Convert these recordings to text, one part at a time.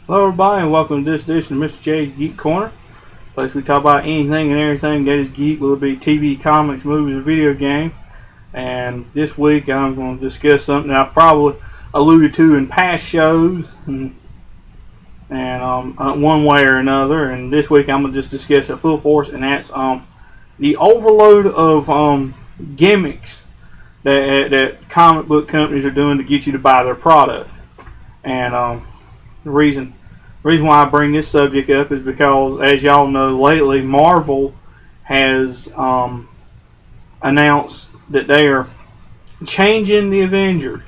Hello everybody and welcome to this edition of Mr. J's Geek Corner. Place we talk about anything and everything that is geek, whether it be TV, comics, movies, or video game. And this week I'm going to discuss something that I've probably alluded to in past shows and one way or another. And this week I'm going to just discuss it full force, and that's the overload of gimmicks that comic book companies are doing to get you to buy their product. And the reason why I bring this subject up is because, as y'all know, lately Marvel has announced that they are changing the Avengers.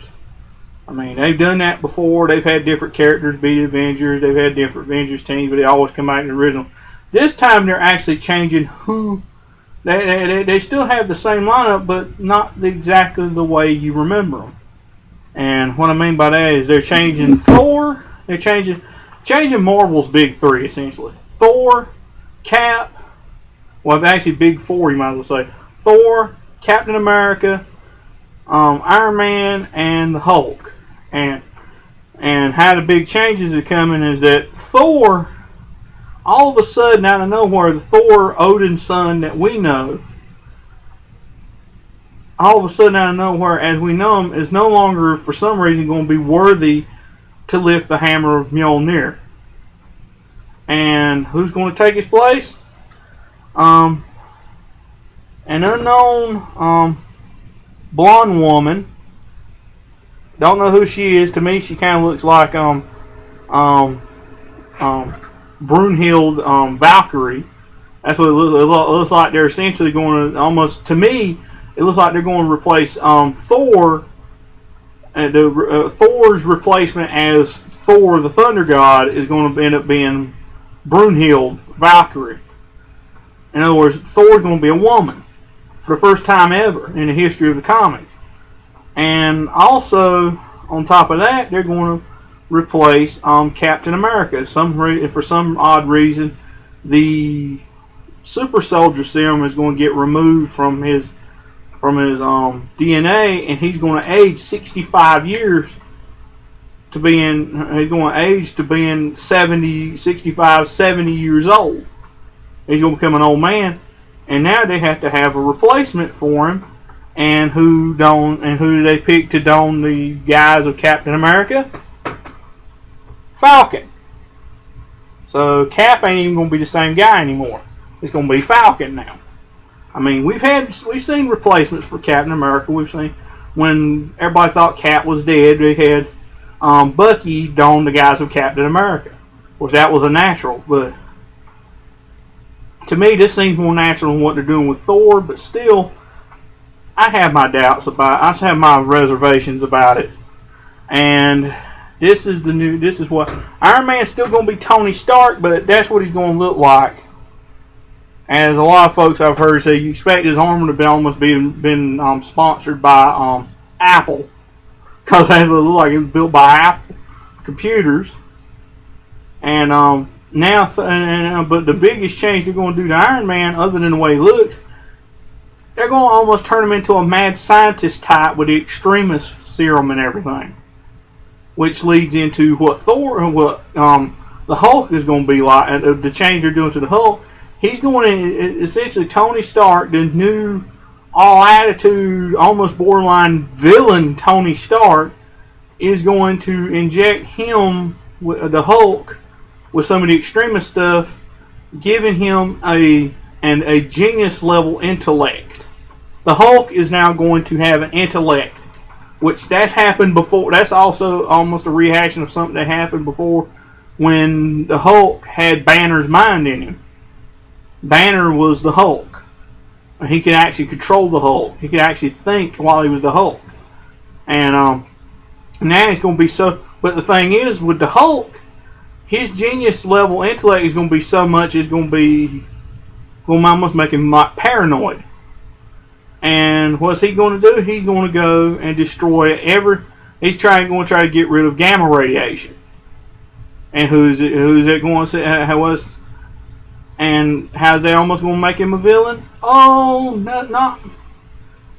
I mean, they've done that before. They've had different characters be the Avengers. They've had different Avengers teams, but they always come back to the original. This time they're actually changing who. They still have the same lineup, but not exactly the way you remember them. And what I mean by that is they're changing Thor. They're changing Marvel's big three, essentially. Thor, Cap, well, actually big four, you might as well say. Thor, Captain America, Iron Man, and the Hulk. And how the big changes are coming is that Thor, all of a sudden, out of nowhere, the Thor, Odin's son that we know, all of a sudden, out of nowhere, as we know him, is no longer, for some reason, going to be worthy to lift the hammer of Mjolnir. And who's going to take his place? An unknown blonde woman. Don't know who she is. To me, she kind of looks like Brunhild Valkyrie. That's what it looks. It looks like they're essentially going to almost. To me, it looks like they're going to replace Thor. Thor's replacement as Thor, the Thunder God, is going to end up being Brunhild Valkyrie. In other words, Thor's going to be a woman for the first time ever in the history of the comic. And also, on top of that, they're going to replace Captain America. For some odd reason, the super soldier serum is going to get removed from his DNA, and he's going to age 65 years to being 65, 70 years old. He's going to become an old man, and now they have to have a replacement for him. And who do they pick to don the guise of Captain America? Falcon. So Cap ain't even going to be the same guy anymore. It's going to be Falcon now. I mean, we've seen replacements for Captain America. We've seen when everybody thought Cap was dead, they had Bucky don the guise of Captain America. Of course, that was a natural, but to me, this seems more natural than what they're doing with Thor. But still, I have my doubts about it. I have my reservations about it. And this is what Iron Man's still going to be Tony Stark, but that's what he's going to look like. As a lot of folks I've heard say, you expect his armor to be almost been sponsored by Apple, because it looked like it was built by Apple computers. And but the biggest change they're going to do to Iron Man, other than the way he looks, they're going to almost turn him into a mad scientist type with the extremist serum and everything, which leads into what the Hulk is going to be like. The change they're doing to the Hulk. He's going to essentially Tony Stark, the new all-attitude, almost borderline villain Tony Stark, is going to inject him, the Hulk, with some of the extremist stuff, giving him a genius-level intellect. The Hulk is now going to have an intellect, which that's happened before. That's also almost a rehashing of something that happened before when the Hulk had Banner's mind in him. Banner was the Hulk. He could actually control the Hulk. He could actually think while he was the Hulk. And now he's going to be so. But the thing is, with the Hulk, his genius level intellect is going to be so much. It's going to almost make him paranoid. And what's he going to do? He's going to go and destroy He's going to try to get rid of gamma radiation. And who's it going to say? And how's that almost going to make him a villain? Oh, not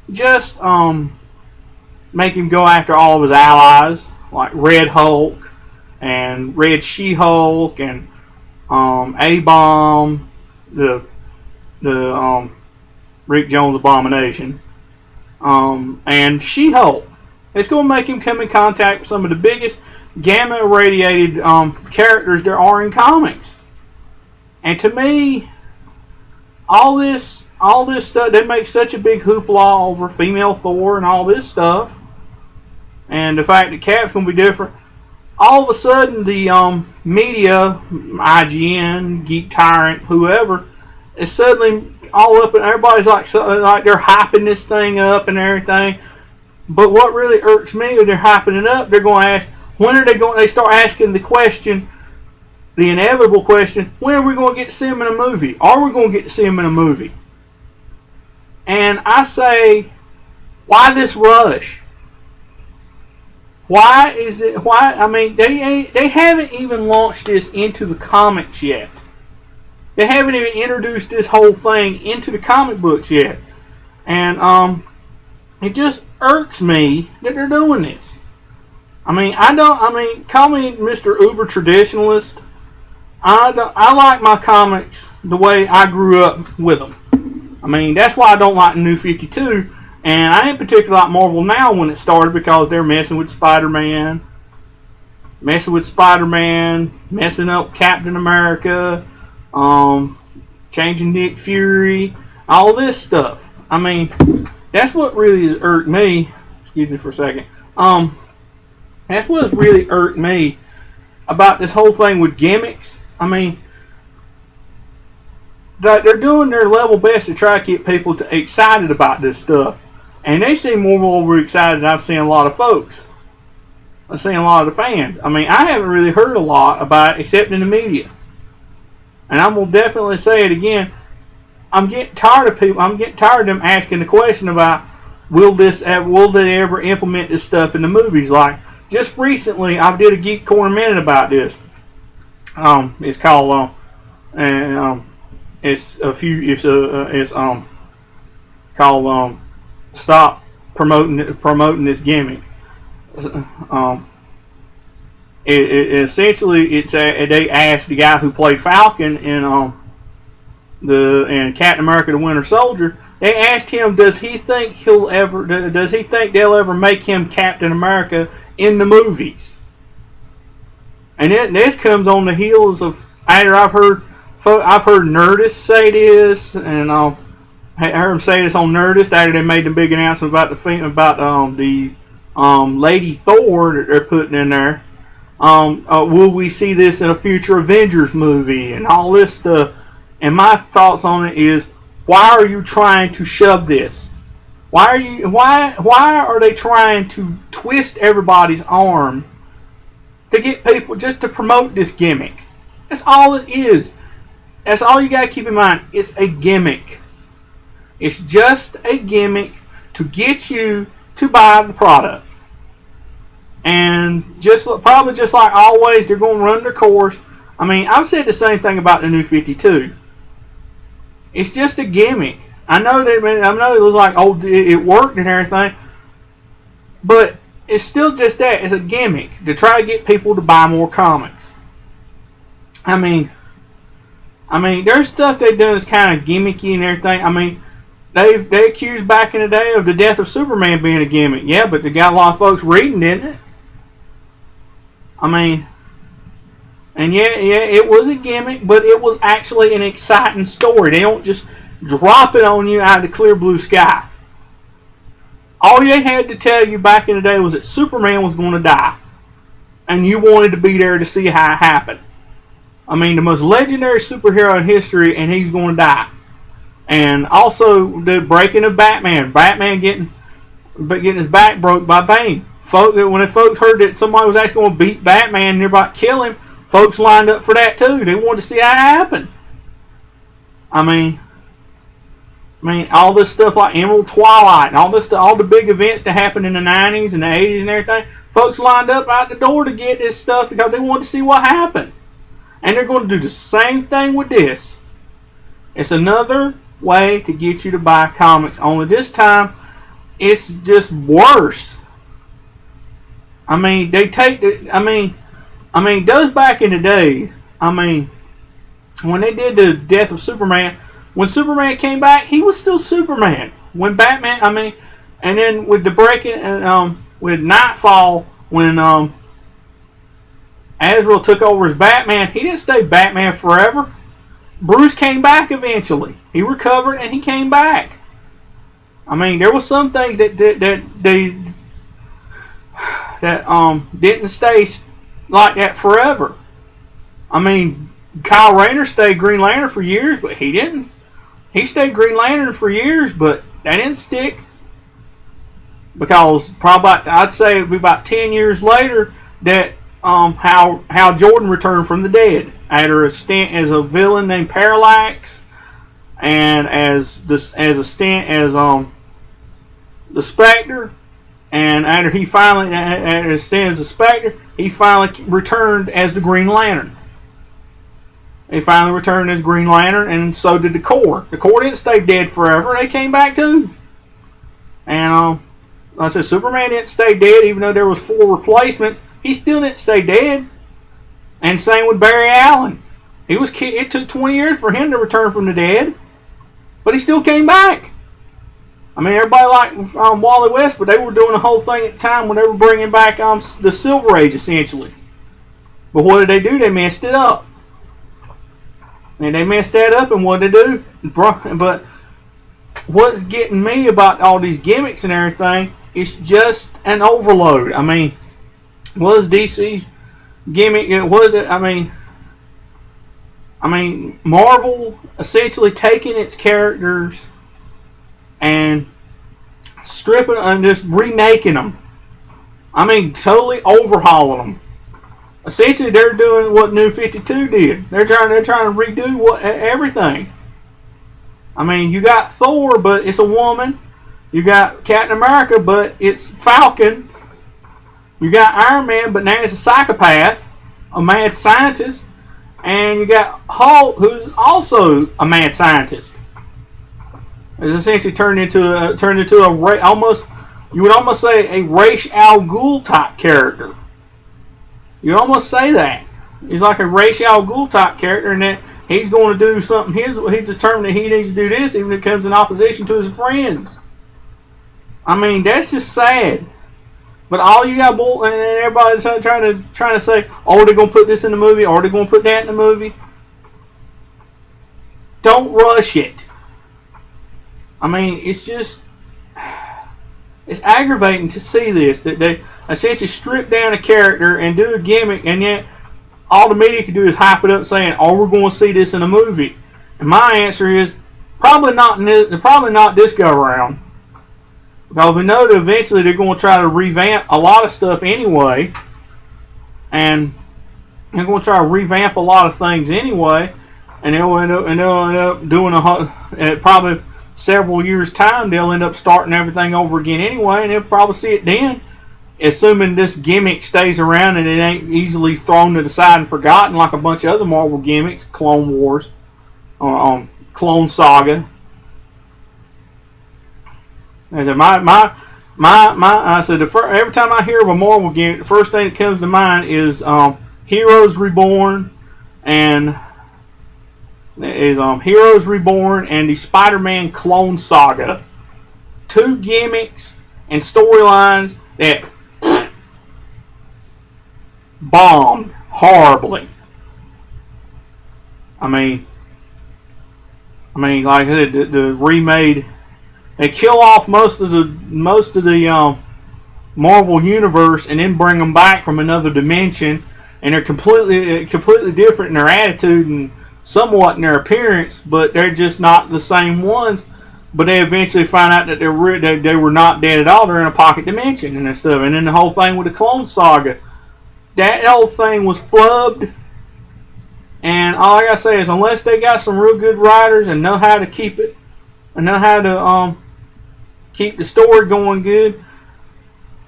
just make him go after all of his allies, like Red Hulk and Red She-Hulk, and A-Bomb, the Rick Jones Abomination, and She-Hulk. It's going to make him come in contact with some of the biggest gamma irradiated characters there are in comics. And to me, all this stuff, they make such a big hoopla over female Thor and all this stuff, and the fact that Cap's going to be different. All of a sudden, the media, IGN, Geek Tyrant, whoever, is suddenly all up, and everybody's like they're hyping this thing up and everything. But what really irks me when they're hyping it up, they're going to ask, when are they going? They start asking the question, the inevitable question: when are we going to get to see him in a movie? Are we going to get to see him in a movie? And I say, why this rush? Why is it? Why? I mean, they haven't even launched this into the comics yet. They haven't even introduced this whole thing into the comic books yet, and it just irks me that they're doing this. I mean, call me Mr. Uber Traditionalist. I like my comics the way I grew up with them. I mean, that's why I don't like New 52. And I didn't particularly like Marvel now when it started, because they're messing with Spider-Man, messing up Captain America, changing Nick Fury, all this stuff. I mean, that's what really has irked me. Excuse me for a second. That's what has really irked me about this whole thing with gimmicks. I mean, they're doing their level best to try to get people excited about this stuff. And they seem more overexcited than I've seen a lot of folks. I've seen a lot of the fans. I mean, I haven't really heard a lot about it except in the media. And I'm going to definitely say it again. I'm getting tired of people. I'm getting tired of them asking the question about, will they ever implement this stuff in the movies? Like, just recently, I did a Geek Corner minute about this. It's called, it's called, Stop Promoting This Gimmick. Essentially, they asked the guy who played Falcon in Captain America: The Winter Soldier. They asked him, does he think they'll ever make him Captain America in the movies? And this comes on the heels of after I've heard Nerdist say this, and I heard him say this on Nerdist after they made the big announcement about the Lady Thor that they're putting in there. Will we see this in a future Avengers movie and all this stuff? And my thoughts on it is, why are you trying to shove this? Why are they trying to twist everybody's arm to get people just to promote this gimmick? That's all it is. That's all you got to keep in mind. It's a gimmick. It's just a gimmick to get you to buy the product. And probably just like always, they're going to run their course. I mean, I've said the same thing about the New 52. It's just a gimmick. I know it was like, oh, it worked and everything, but it's still just that. It's a gimmick to try to get people to buy more comics. I mean, there's stuff they've done that's kind of gimmicky and everything. I mean, they accused back in the day of the death of Superman being a gimmick. Yeah, but they got a lot of folks reading, didn't it? I mean, and yeah, it was a gimmick, but it was actually an exciting story. They don't just drop it on you out of the clear blue sky. All they had to tell you back in the day was that Superman was going to die, and you wanted to be there to see how it happened. I mean, the most legendary superhero in history, and he's going to die. And also the breaking of Batman getting his back broke by Bane. When the folks heard that somebody was actually going to beat Batman and everybody kill him, folks lined up for that too. They wanted to see how it happened. I mean, all this stuff like Emerald Twilight and all this stuff, all the big events that happened in the 90s and the 80s and everything, folks lined up out the door to get this stuff because they wanted to see what happened. And they're going to do the same thing with this. It's another way to get you to buy comics, only this time it's just worse. I mean, I mean, those back in the day, I mean, when they did the Death of Superman, when Superman came back, he was still Superman. When Batman, I mean, and then with the breaking, with Nightfall, when Azrael took over as Batman, he didn't stay Batman forever. Bruce came back eventually. He recovered and he came back. I mean, there was some things that didn't stay like that forever. I mean, Kyle Rayner stayed Green Lantern for years, but he didn't. He stayed Green Lantern for years, but that didn't stick. Because probably I'd say it would be about 10 years later that Hal Jordan returned from the dead after a stint as a villain named Parallax, and as a stint as the Spectre, and after he finally after a stint as the Spectre, he finally returned as the Green Lantern. He finally returned as Green Lantern, and so did the Corps. The Corps didn't stay dead forever; they came back too. And like I said, Superman didn't stay dead, even though there was 4 replacements. He still didn't stay dead. And same with Barry Allen. It took 20 years for him to return from the dead, but he still came back. I mean, everybody liked Wally West, but they were doing the whole thing at the time when they were bringing back the Silver Age, essentially. But what did they do? They messed it up. And they messed that up, and what did they do? But what's getting me about all these gimmicks and everything, it's just an overload. I mean, what is DC's gimmick? I mean, Marvel essentially taking its characters and stripping and just remaking them. I mean, totally overhauling them. Essentially, they're doing what New 52 did. They're trying to redo everything. I mean, you got Thor, but it's a woman. You got Captain America, but it's Falcon. You got Iron Man, but now it's a psychopath, a mad scientist. And you got Hulk, who's also a mad scientist. It's essentially turned into a almost, you would almost say, a Ra's al Ghul type character. You would almost say that. He's like a Ra's al Ghul type character, and that he's going to do something. He's determined that he needs to do this, even if it comes in opposition to his friends. I mean, that's just sad. But all you got, and everybody's trying to say, oh, they're going to put this in the movie, or they're going to put that in the movie. Don't rush it. I mean, it's aggravating to see this, that they essentially strip down a character and do a gimmick, and yet all the media can do is hype it up, saying, "Oh, we're going to see this in a movie." And my answer is probably not this go around, because we know that eventually they're going to try to revamp a lot of stuff anyway, and they're going to try to revamp a lot of things anyway, and they'll end up doing probably several years' time. They'll end up starting everything over again anyway, and they'll probably see it then. Assuming this gimmick stays around and it ain't easily thrown to the side and forgotten like a bunch of other Marvel gimmicks, Clone Wars, or Clone Saga. I said every time I hear of a Marvel gimmick, the first thing that comes to mind is Heroes Reborn and the Spider-Man Clone Saga. 2 gimmicks and storylines that bombed horribly. I mean, like I said, the remade, they kill off most of the Marvel universe and then bring them back from another dimension, and they're completely different in their attitude and somewhat in their appearance, but they're just not the same ones. But they eventually find out that they were not dead at all. They're in a pocket dimension and that stuff. And then the whole thing with the Clone Saga, that whole thing was flubbed. And all I gotta say is, unless they got some real good writers and know how to keep it, and know how to keep the story going good,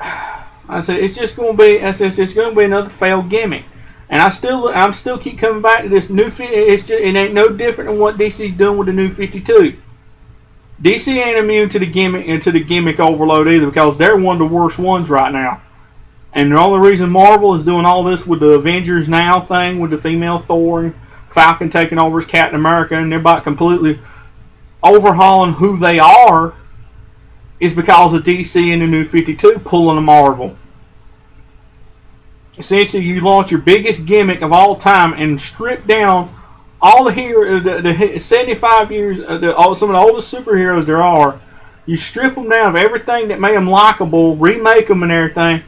I said it's going to be another failed gimmick. And I'm still keep coming back to this new. It ain't no different than what DC's doing with the New 52. DC ain't immune to the gimmick overload either, because they're one of the worst ones right now. And the only reason Marvel is doing all this with the Avengers Now thing, with the female Thor and Falcon taking over as Captain America, and they're about completely overhauling who they are, is because of DC and the New 52 pulling a Marvel. Essentially, you launch your biggest gimmick of all time and strip down all the 75 years, some of the oldest superheroes there are. You strip them down of everything that made them likable, remake them and everything,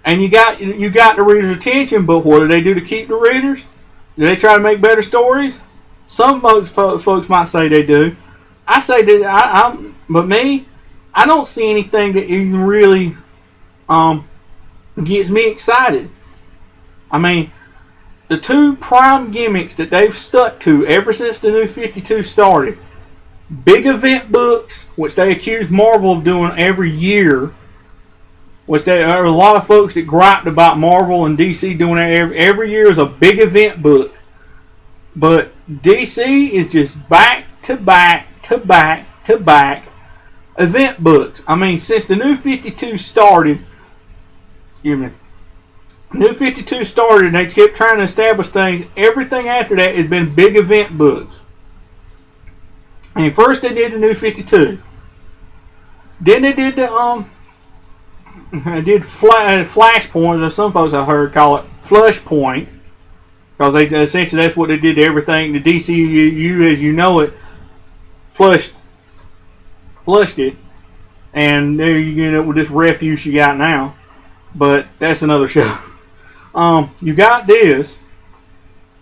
and you got the reader's attention. But what do they do to keep the readers? Do they try to make better stories? Some folks might say they do. I say that but me, I don't see anything that even really gets me excited. I mean, the two prime gimmicks that they've stuck to ever since the New 52 started, big event books, which they accused Marvel of doing every year, which there are a lot of folks that griped about Marvel and DC doing it every year is a big event book. But DC is just back to back to back to back event books. I mean, since the New 52 started, New 52 started and they kept trying to establish things. Everything after that has been big event books. And first they did the New 52. Then they did the Flashpoint, or some folks I heard call it Flashpoint, because they essentially that's what they did to everything. The DCU as you know it flushed it, and there you end up with this refuse you got now. But that's another show. You got this.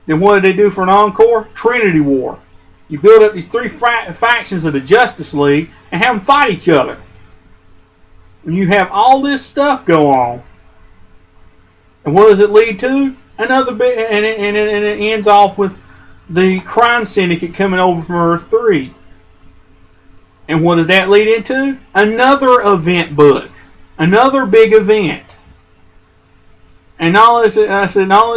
Then what did they do for an encore? Trinity War. You build up these three factions of the Justice League and have them fight each other. And you have all this stuff go on. And what does it lead to? Another bit, and it ends off with the crime syndicate coming over from Earth 3. And what does that lead into? Another event book. Another big event. And not only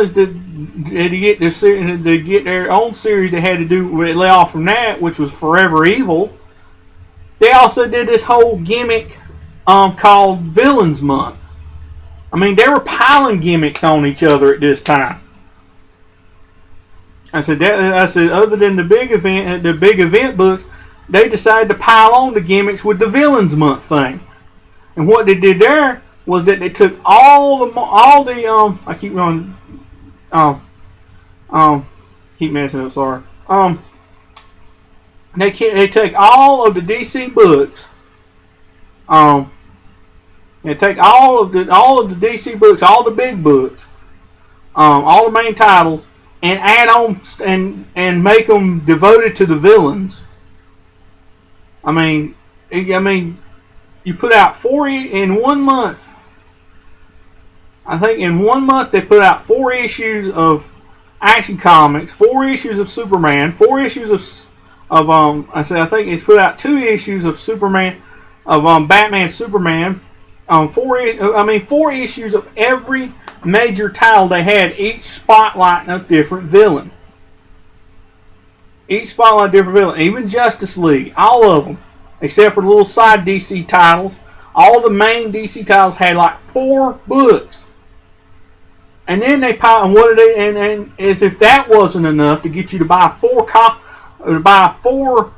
did they get their own series they had to do lay off from that, which was Forever Evil, they also did this whole gimmick called Villains Month. I mean, they were piling gimmicks on each other at this time. I said, other than the big event book, they decided to pile on the gimmicks with the Villains Month thing. And what they did there was that they took keep messing up. Sorry. They take all of the DC books. They take all of the DC books, all the big books, all the main titles, and add on and make them devoted to the villains. I mean, you put out 4 in 1 month. I think in 1 month they put out 4 issues of Action Comics, 4 issues of Superman, 4 issues I think it's put out 2 issues of Superman, of Batman Superman, 4 issues of every major title they had, each spotlighting a different villain. Even Justice League, all of them, except for the little side DC titles. All the main DC titles had like 4 books. And then they pile, and what did they? And as if that wasn't enough to get you to buy 4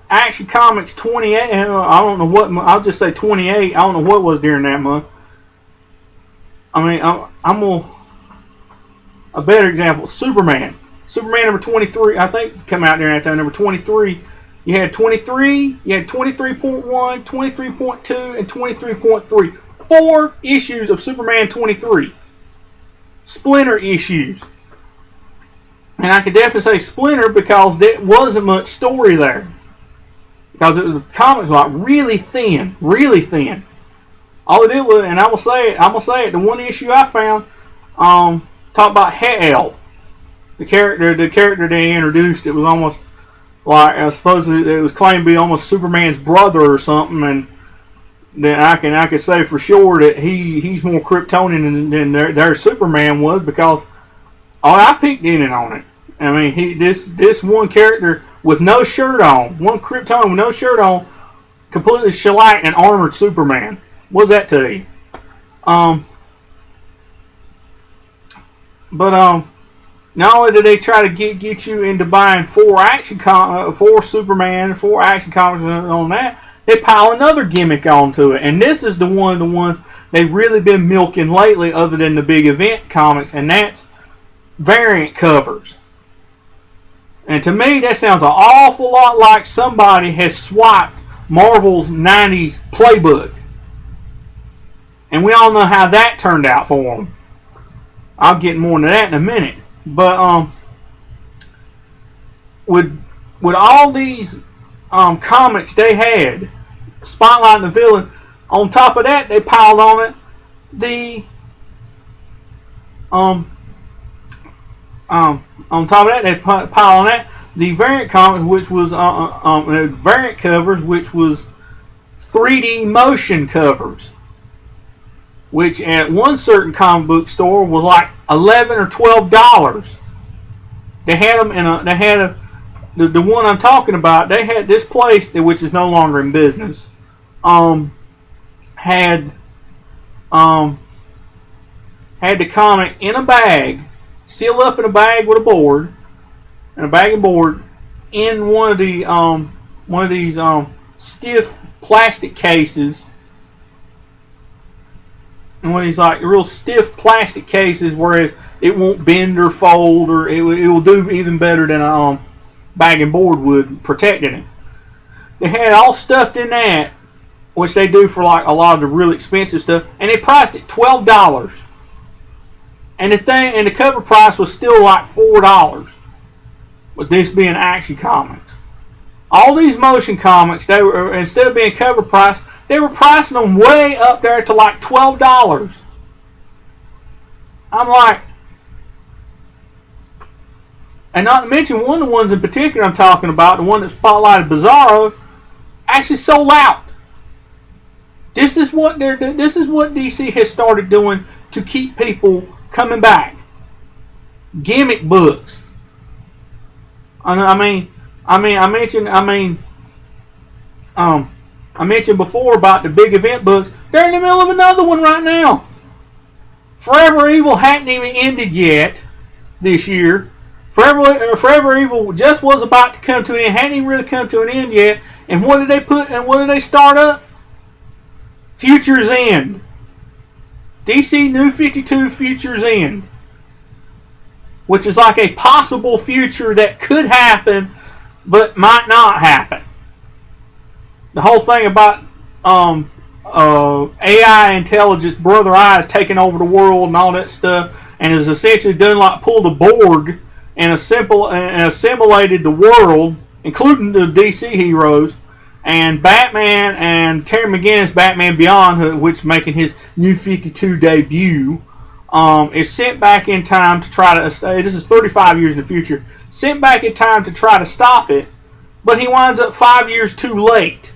Action Comics 28. I don't know what. I'll just say 28. I don't know what was during that month. I mean, a better example. Superman number 23. I think come out during that time. Number 23. You had 23. You had 23.1, 23.2, and 23.3. 4 issues of Superman 23. Splinter issues. And I could definitely say Splinter because there wasn't much story there. Because the comics were like really thin. All it did was, and I'm gonna say it, the one issue I found, talked about Hell. The character they introduced, it was almost like, I suppose it was claimed to be almost Superman's brother or something, and then I can say for sure that he's more Kryptonian than their Superman was, because I peeked in on it. I mean, this one character with no shirt on, one Kryptonian with no shirt on, completely shellacked and armored Superman. What's that to you? But not only did they try to get you into buying four Superman, 4 action comics on that, they pile another gimmick onto it, and this is the ones they've really been milking lately, other than the big event comics, and that's variant covers. And to me, that sounds an awful lot like somebody has swiped Marvel's 90s playbook. And we all know how that turned out for them. I'll get more into that in a minute. But with all these comics they had, spotlighting the villain, on top of that, they piled on it on top of that, they piled on that the variant comics, which was variant covers, which was 3D motion covers, which at one certain comic book store was like $11 or $12. They had them the one I'm talking about. They had this place, which is no longer in business, had the comic in a bag, sealed up in a bag with a board, and a bag and board, in one of these stiff plastic cases, and one of these like real stiff plastic cases, whereas it won't bend or fold, or it will do even better than a bag and board would, protecting it. They had it all stuffed in that, which they do for like a lot of the really expensive stuff, and they priced it $12. And the cover price was still like $4, with this being Action Comics. All these motion comics, they were, instead of being cover price, they were pricing them way up there to like $12. I'm like, and not to mention one of the ones in particular I'm talking about, the one that spotlighted Bizarro, actually sold out. This is what DC has started doing to keep people coming back. Gimmick books. I mentioned before about the big event books. They're in the middle of another one right now. Forever Evil hadn't even ended yet this year. Forever Evil just was about to come to an end. Hadn't even really come to an end yet. And what did they put? And what did they start up? Future's End. DC New 52 Future's End, which is like a possible future that could happen, but might not happen. The whole thing about AI intelligence, Brother Eye, taking over the world and all that stuff, and is essentially done like pull the Borg and assimilated the world, including the DC heroes, and Batman and Terry McGinnis' Batman Beyond, which is making his New 52 debut, is sent back in time to try to, this is 35 years in the future, sent back in time to try to stop it, but he winds up 5 years too late.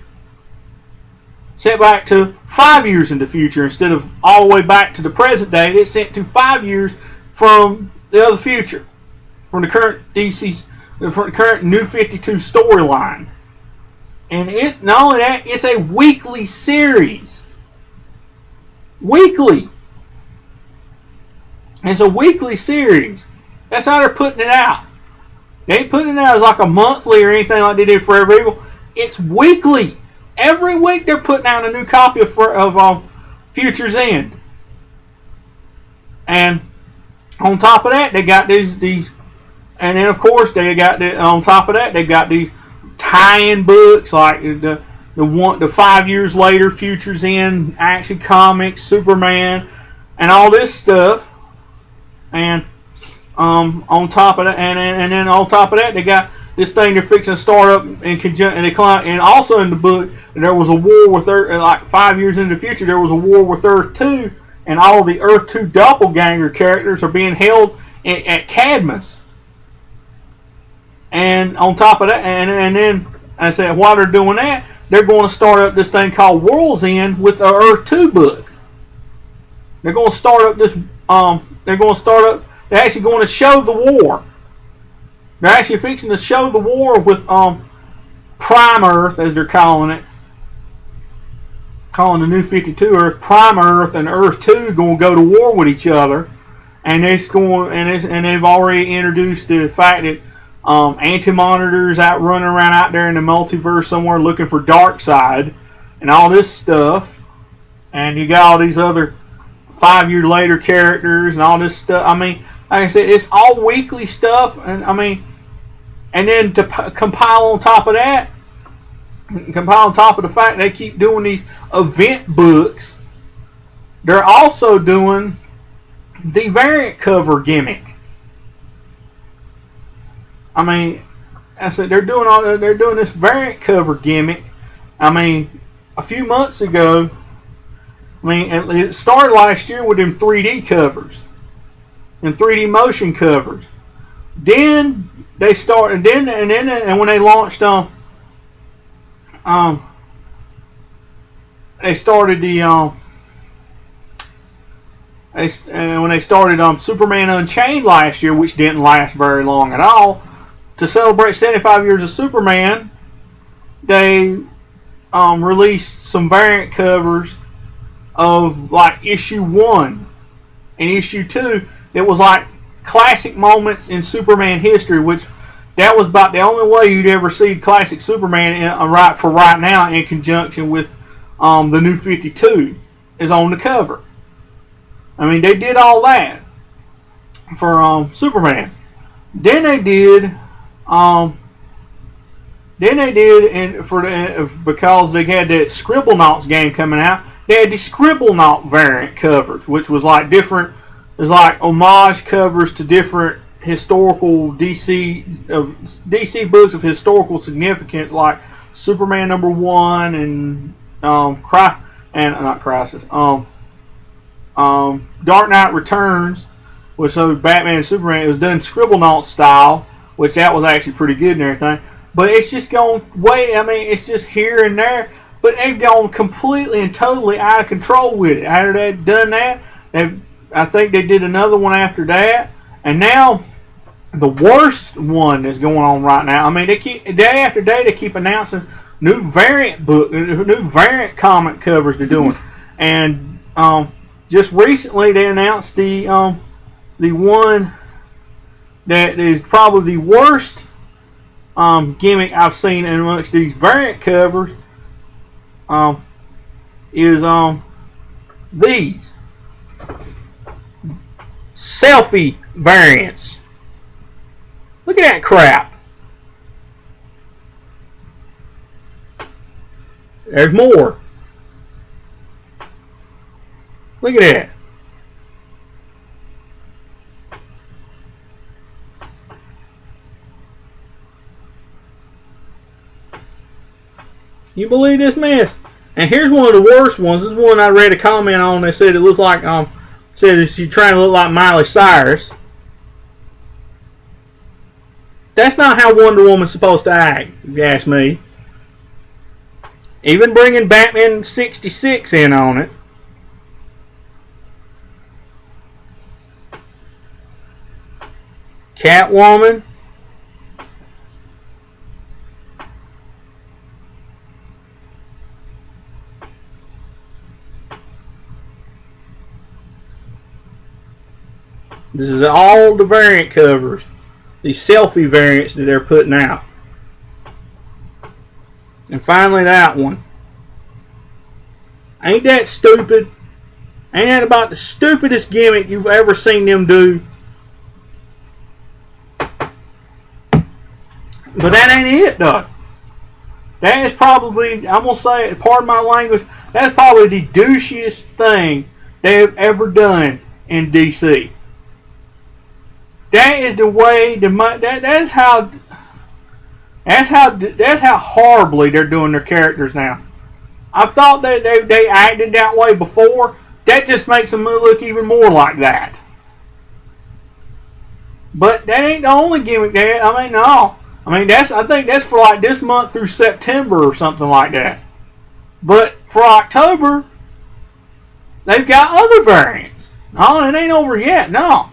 Sent back to 5 years in the future instead of all the way back to the present day. It's sent to 5 years from the other future, from the current from the current New 52 storyline. And it, not only that, it's a weekly series. Weekly. It's a weekly series. That's how they're putting it out. They ain't putting it out as like a monthly or anything like they did Forever Evil. It's weekly. Every week they're putting out a new copy of Future's End. And on top of that, they got these, and then of course they got on top of that they got these tie-in books like the 5 years later Future's End, Action Comics, Superman, and all this stuff. And on top of that, and then on top of that, they got this thing they're fixing to start up in conjunction. And also in the book, there was a war with Earth. Like 5 years into the future, there was a war with Earth 2, and all the Earth 2 doppelganger characters are being held at Cadmus. And on top of that, and then I said, while they're doing that, they're going to start up this thing called World's End with the Earth 2 book. They're going to start up this. They're actually going to show the war. They're actually fixing to show the war with Prime Earth, as they're calling it. Calling the New 52 Earth. Prime Earth and Earth 2 going to go to war with each other. and they've already introduced the fact that Anti-Monitor's out running around out there in the multiverse somewhere looking for Darkseid and all this stuff, and you got all these other 5 year later characters and all this stuff. I mean, like I said, it's all weekly stuff, and I mean, and then to compile on top of that, compile on top of the fact they keep doing these event books, they're also doing the variant cover gimmick. I mean, I said they're doing this variant cover gimmick. I mean, a few months ago, I mean, it started last year with them 3D covers and 3D motion covers. Then they started, and when they launched they started when they started Superman Unchained last year, which didn't last very long at all. To celebrate 75 years of Superman, they released some variant covers of like issue 1 and issue 2. It was like classic moments in Superman history, which that was about the only way you'd ever see classic Superman right now in conjunction with the New 52 is on the cover. I mean, they did all that for Superman. Then they did because they had that Scribblenauts game coming out. They had the Scribblenaut variant covers, which was like different. There's like homage covers to different historical DC books of historical significance, like Superman #1 and not Crisis. Dark Knight Returns, which so Batman and Superman. It was done Scribblenaut style, which that was actually pretty good and everything. But it's just gone way. I mean, it's just here and there. But they've gone completely and totally out of control with it. After they've done that, I think they did another one after that, and now the worst one that's going on right now. I mean, they keep day after day they keep announcing new variant comic covers they're doing, and just recently they announced the one that is probably the worst gimmick I've seen amongst these variant covers. Is these selfie variants. Look at that crap. There's more. Look at that. You believe this mess? And here's one of the worst ones. This is one I read a comment on. They said it looks like said she's trying to look like Miley Cyrus. That's not how Wonder Woman's supposed to act, if you ask me. Even bringing Batman 66 in on it. Catwoman. This is all the variant covers. These selfie variants that they're putting out. And finally that one. Ain't that stupid? Ain't that about the stupidest gimmick you've ever seen them do? But that ain't it, though. That is probably, I'm going to say, pardon my language, that's probably the douchiest thing they've ever done in DC. That is the way that's how horribly they're doing their characters now. I thought that they acted that way before. That just makes them look even more like that. But that ain't the only gimmick there. I mean, no. I mean, I think that's for like this month through September or something like that. But for October, they've got other variants. No, it ain't over yet. No.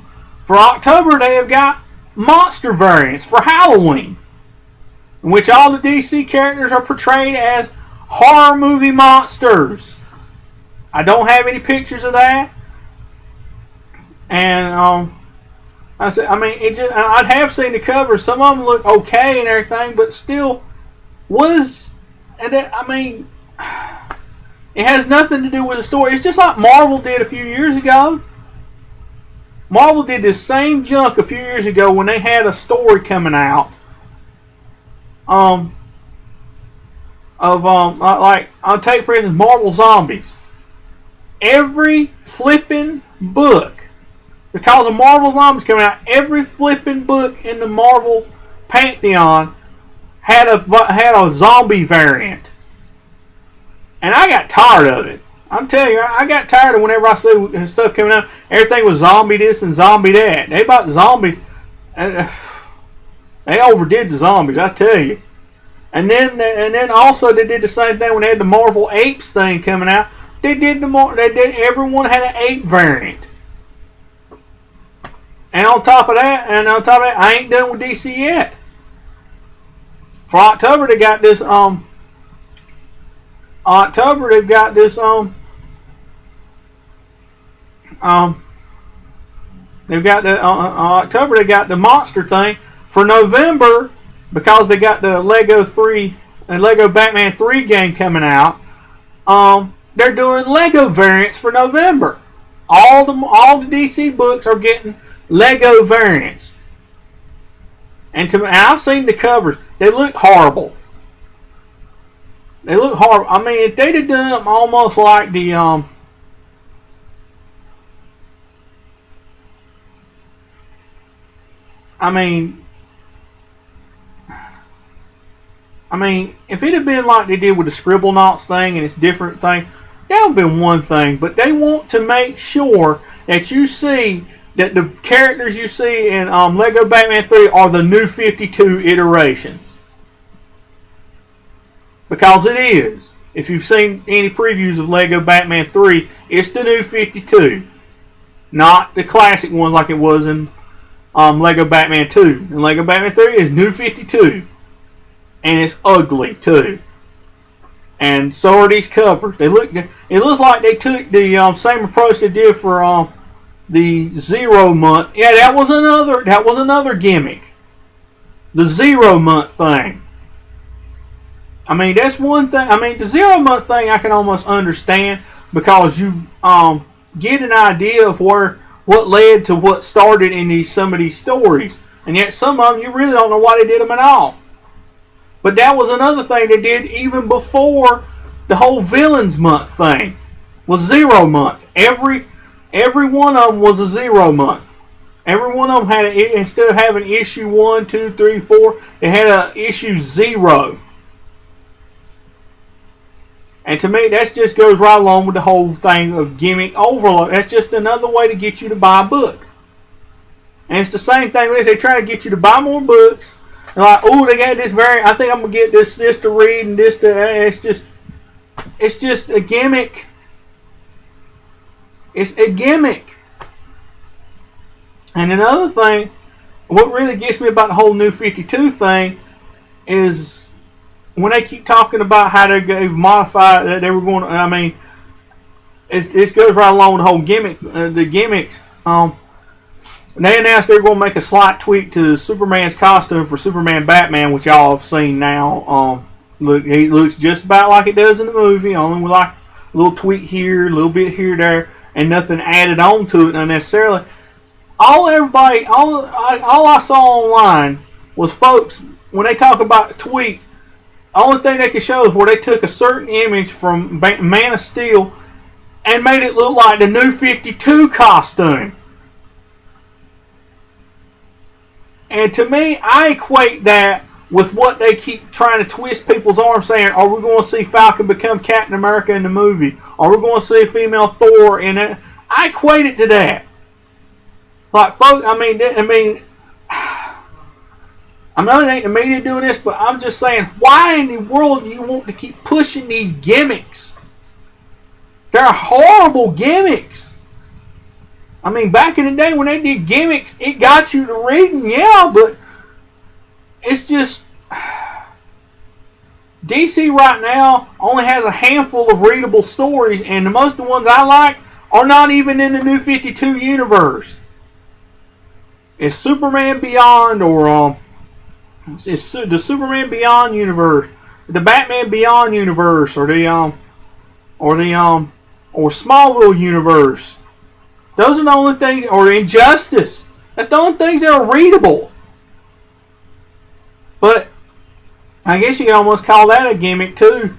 For October, they have got monster variants for Halloween, in which all the DC characters are portrayed as horror movie monsters. I don't have any pictures of that. And I said, I mean, it just I'd have seen the covers. Some of them look okay and everything, but still was. And that, I mean, it has nothing to do with the story. It's just like Marvel did a few years ago. Marvel did this same junk a few years ago when they had a story coming out. Like I'll take for instance Marvel Zombies. Every flipping book, because of Marvel Zombies coming out, every flipping book in the Marvel pantheon had a zombie variant, and I got tired of it. I'm telling you, I got tired of whenever I see stuff coming out. Everything was zombie this and zombie that. They about zombie. They overdid the zombies, I tell you. And then also they did the same thing when they had the Marvel Apes thing coming out. Everyone had an ape variant. And on top of that, I ain't done with DC yet. For October they got this October they've got this they've got the October they got the monster thing. For November, because they got the Lego Batman 3 game coming out, they're doing Lego variants for November. All the DC books are getting Lego variants. And I've seen the covers. They look horrible. They look horrible. I mean, if they'd have done them almost like the if it had been like they did with the Scribble Knots thing and it's different thing, that would have been one thing. But they want to make sure that you see that the characters you see in Lego Batman 3 are the new 52 iterations. Because it is. If you've seen any previews of Lego Batman 3, it's the new 52. Not the classic ones like it was in Lego Batman 2. And Lego Batman 3 is new 52. And it's ugly too. And so are these covers. It looks like they took the same approach they did for the 0 month. Yeah, that was another gimmick. The 0 month thing. I mean, that's one thing. I mean, the 0 month thing I can almost understand because you get an idea of what led to what started in some of these stories, and yet some of them you really don't know why they did them at all. But that was another thing they did even before the whole Villains Month thing. Was 0 month. Every one of them was a 0 month. Every one of them had instead of having issue 1, 2, 3, 4, they had a issue 0. And to me, that just goes right along with the whole thing of gimmick overload. That's just another way to get you to buy a book. And it's the same thing with this. They try to get you to buy more books. Like, oh, they got this variant. I think I'm gonna get this to read and this to. It's just a gimmick. It's a gimmick. And another thing, what really gets me about the whole New 52 thing is when they keep talking about how they've modified that they were going. I mean, it goes right along with the whole gimmick. The gimmicks. They announced they were going to make a slight tweak to Superman's costume for Superman Batman, which y'all have seen now. He looks just about like it does in the movie, only with like a little tweak here, a little bit here, there, and nothing added on to it unnecessarily. All I saw online was folks, when they talk about the tweak, the only thing they could show is where they took a certain image from Man of Steel and made it look like the New 52 costume. And to me, I equate that with what they keep trying to twist people's arms saying, are we going to see Falcon become Captain America in the movie? Are we going to see a female Thor in it? I equate it to that. Like, folks, I know it ain't the media doing this, but I'm just saying, why in the world do you want to keep pushing these gimmicks? They're horrible gimmicks. I mean, back in the day when they did gimmicks, it got you to reading, yeah, but it's just DC right now only has a handful of readable stories, and most of the ones I like are not even in the New 52 universe. Is Superman Beyond, or is the Superman Beyond universe, the Batman Beyond universe, or or Smallville universe? Those are the only things, or Injustice. That's the only things that are readable. But I guess you can almost call that a gimmick too.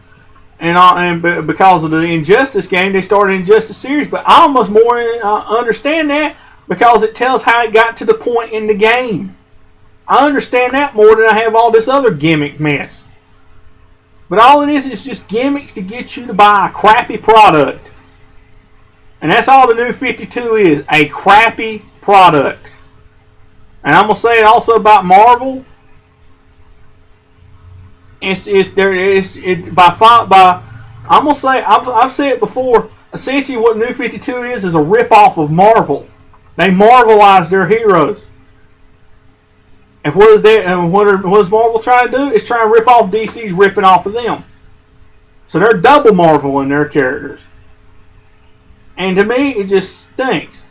And because of the Injustice game, they started Injustice series. But I almost more understand that because it tells how it got to the point in the game. I understand that more than I have all this other gimmick mess. But all it is just gimmicks to get you to buy a crappy product. And that's all the new 52 is, a crappy product. And I'm going to say it also about Marvel. I'm going to say, I've said it before, essentially what New 52 is a rip-off of Marvel. They Marvelize their heroes. And what is Marvel trying to do? It's trying to rip off DC's ripping off of them. So they're double Marvel in their characters. And to me, it just stinks.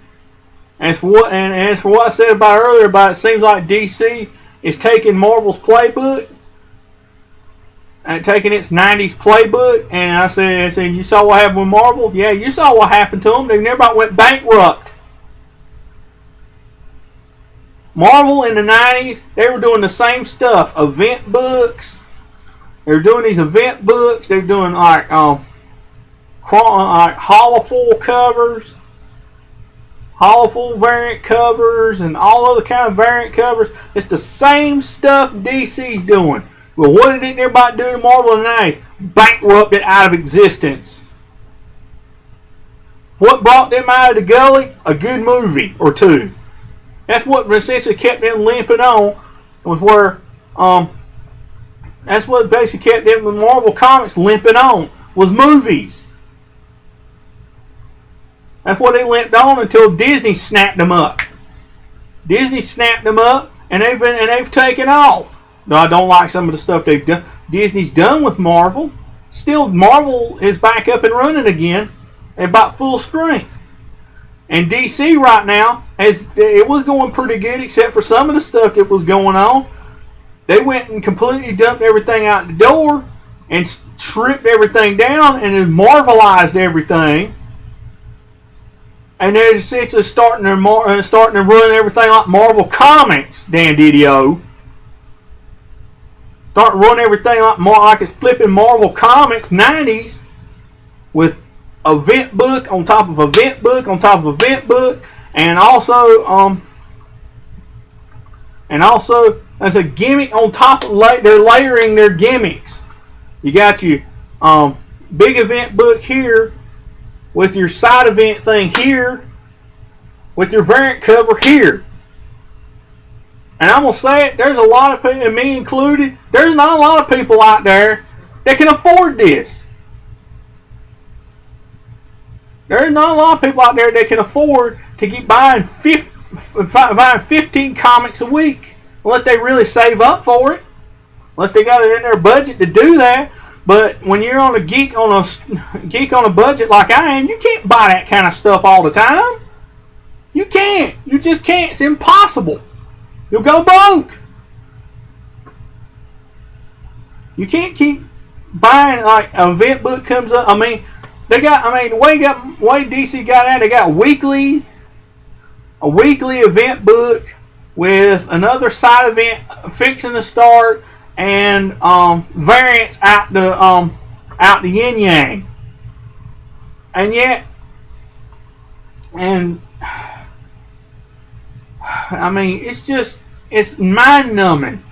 As for what I said about earlier, about it seems like DC is taking Marvel's playbook and taking its 90s playbook, and I said, you saw what happened with Marvel? Yeah, you saw what happened to them. They never went bankrupt. Marvel in the 90s, they were doing the same stuff. Event books. They were doing these event books. They were doing like holofoil covers, holofoil variant covers, and all other kind of variant covers. It's the same stuff DC's doing. Well, what did everybody do to Marvel in the 90s? Bankrupt it out of existence. What brought them out of the gully? A good movie or two. That's what essentially kept them limping on. Was where that's what basically kept them with Marvel Comics limping on, was movies. That's what they limped on until Disney snapped them up. Disney snapped them up, and they've taken off. No, I don't like some of the stuff they've done. Disney's done with Marvel. Still, Marvel is back up and running again at about full strength. And DC right now, it was going pretty good, except for some of the stuff that was going on. They went and completely dumped everything out the door and stripped everything down and then Marvelized everything. And they're essentially starting to run everything like Marvel Comics, Dan Didio. Start running everything like it's flipping Marvel Comics 90s with event book on top of event book on top of event book, and also as a gimmick on top of they're layering their gimmicks. You got your big event book here with your side event thing here with your variant cover here. And I'm going to say it, there's a lot of people, and me included, there's not a lot of people out there that can afford this. There's not a lot of people out there that can afford to keep buying 15 comics a week. Unless they really save up for it. Unless they got it in their budget to do that. But when you're on a geek on a budget like I am, you can't buy that kind of stuff all the time. You can't. You just can't. It's impossible. You'll go broke. You can't keep buying like an event book comes up. The way DC got out, they got a weekly event book with another side event fixing to start and variants out the yin yang. And yet, it's mind numbing.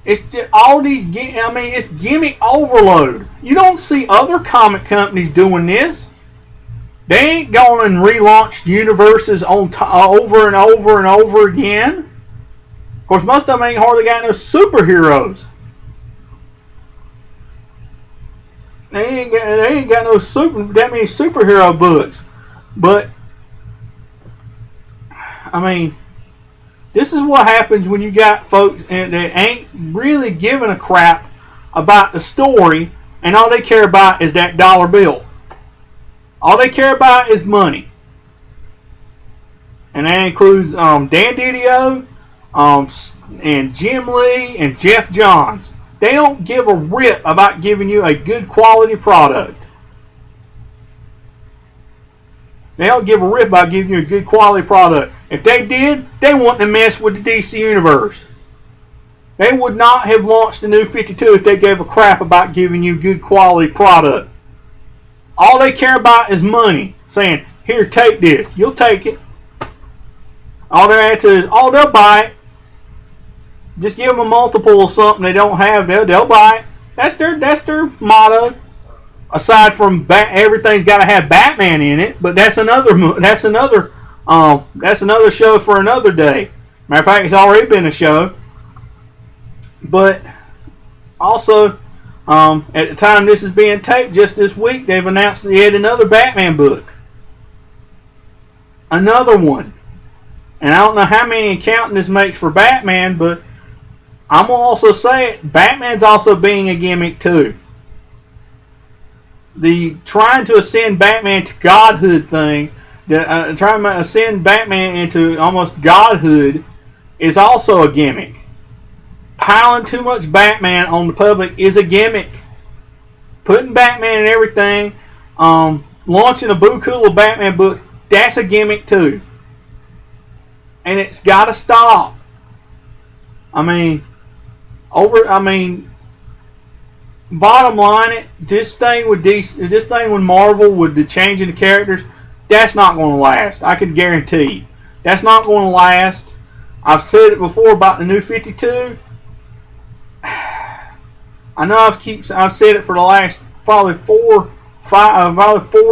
It's just all these. It's gimmick overload. You don't see other comic companies doing this. They ain't going and relaunched universes over and over and over again. Of course, most of them ain't hardly got no superheroes. They ain't got that many superhero books. But this is what happens when you got folks that ain't really giving a crap about the story, and all they care about is that dollar bill. All they care about is money. and that includes Dan Didio, and Jim Lee and Jeff Johns. They don't give a rip about giving you a good quality product. They don't give a rip about giving you a good quality product. If they did, they wouldn't have messed with the DC Universe. They would not have launched the New 52 if they gave a crap about giving you good quality product. All they care about is money. Saying, here, take this. You'll take it. All their attitude is, oh, they'll buy it. Just give them a multiple of something they don't have. They'll buy it. That's their motto. Aside from everything's got to have Batman in it, but that's another show for another day. Matter of fact, it's already been a show. But also, at the time this is being taped, just this week, they've announced yet another Batman book. Another one. And I don't know how many accounting this makes for Batman, but I'm going to also say it, Batman's also being a gimmick too. The trying to ascend Batman to godhood thing, trying to ascend Batman into almost godhood, is also a gimmick. Piling too much Batman on the public is a gimmick. Putting Batman in everything, launching a Boo-Cool Batman book, that's a gimmick too. And it's got to stop. Bottom line, this thing with Marvel, with the changing the characters, that's not going to last. I can guarantee you. That's not going to last. I've said it before about the New 52. I know I've said it for the last probably 4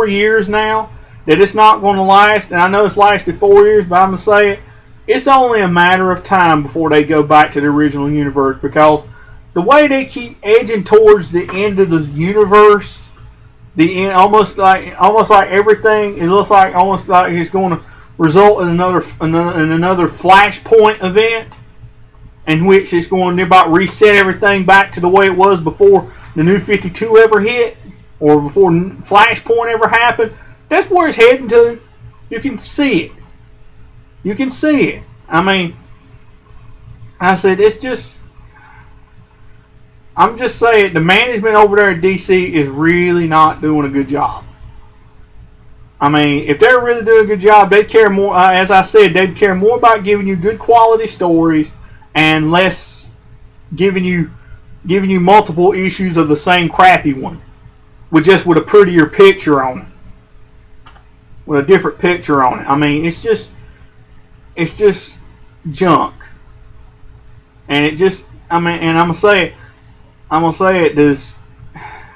years now that it's not going to last, and I know it's lasted 4 years, but I'm going to say it. It's only a matter of time before they go back to the original universe, because the way they keep edging towards the end of the universe, almost like everything, it looks like almost like it's going to result in another Flashpoint event, in which it's going to about reset everything back to the way it was before the New 52 ever hit, or before Flashpoint ever happened. That's where it's heading to. You can see it. You can see it. I'm just saying, the management over there at DC is really not doing a good job. If they're really doing a good job, they'd care more, as I said, they'd care more about giving you good quality stories and less giving you multiple issues of the same crappy one, with a prettier picture on it, with a different picture on it. It's just junk, and I'm gonna say it does,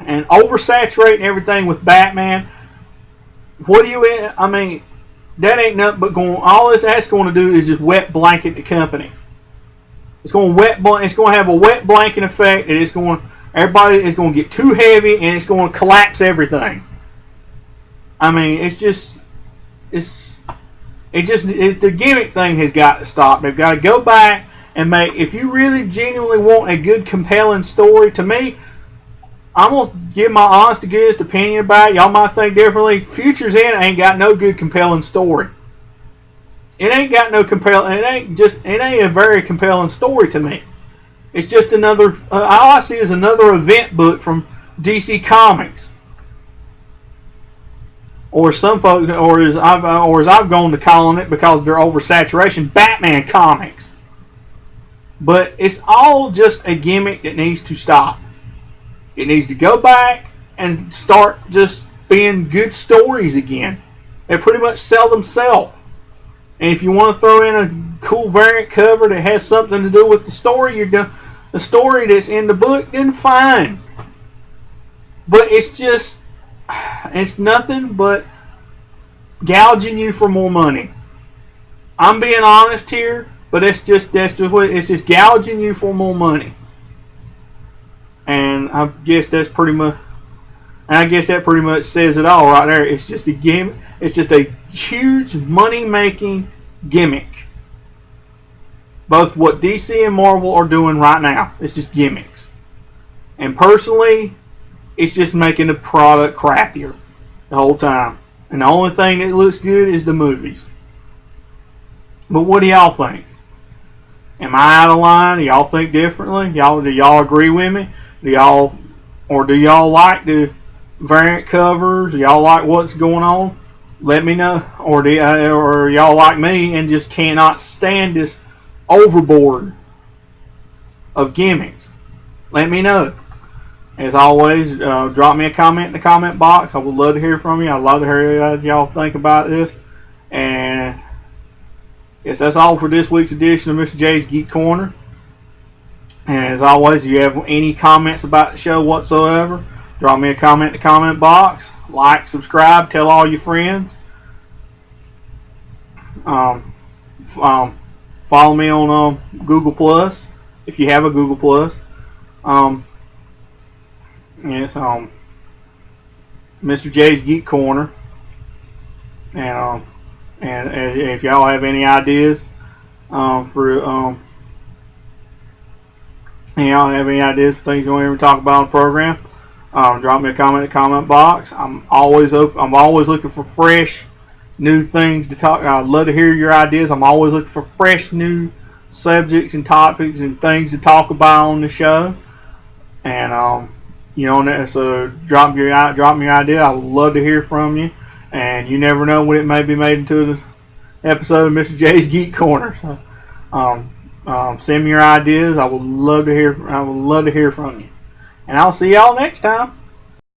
and oversaturating everything with Batman. That ain't nothing but all that's going to do is just wet blanket the company. It's going to have a wet blanket effect, and everybody is going to get too heavy, and it's going to collapse everything. The gimmick thing has got to stop. They've got to go back and make, if you really genuinely want a good, compelling story, to me, I'm going to give my honest to goodness opinion about it. Y'all might think differently. Future's End ain't got no good, compelling story. It ain't got no compelling, it ain't a very compelling story to me. It's just another, all I see is another event book from DC Comics. Or some folks, or as I've gone to calling it, because they're oversaturation, Batman comics. But it's all just a gimmick that needs to stop. It needs to go back and start just being good stories again. They pretty much sell themselves. And if you want to throw in a cool variant cover that has something to do with the story, the story that's in the book, then fine. But it's nothing but gouging you for more money. I'm being honest here, but it's just gouging you for more money. And I guess that pretty much says it all right there. It's just a gimmick. It's just a huge money-making gimmick. Both what DC and Marvel are doing right now, it's just gimmicks. And personally, it's just making the product crappier the whole time. And the only thing that looks good is the movies. But what do y'all think? Am I out of line? Do y'all think differently? Do y'all agree with me? Do y'all like the variant covers? Do y'all like what's going on? Let me know. Or y'all like me and just cannot stand this overboard of gimmicks? Let me know. As always, drop me a comment in the comment box. I would love to hear from you. I'd love to hear what y'all think about this. And yes, that's all for this week's edition of Mr. J's Geek Corner. And as always, if you have any comments about the show whatsoever, drop me a comment in the comment box. Like, subscribe, tell all your friends. Follow me on Google Plus if you have a Google Plus. Yes, Mr. J's Geek Corner, and if y'all have any ideas for things you want to ever talk about on the program, drop me a comment in the comment box. I'm always looking for fresh, new things to talk. I'd love to hear your ideas. I'm always looking for fresh, new subjects and topics and things to talk about on the show. And so drop me your idea. I would love to hear from you. And you never know when it may be made into the episode of Mr. J's Geek Corner. So, send me your ideas. I would love to hear from you. And I'll see y'all next time.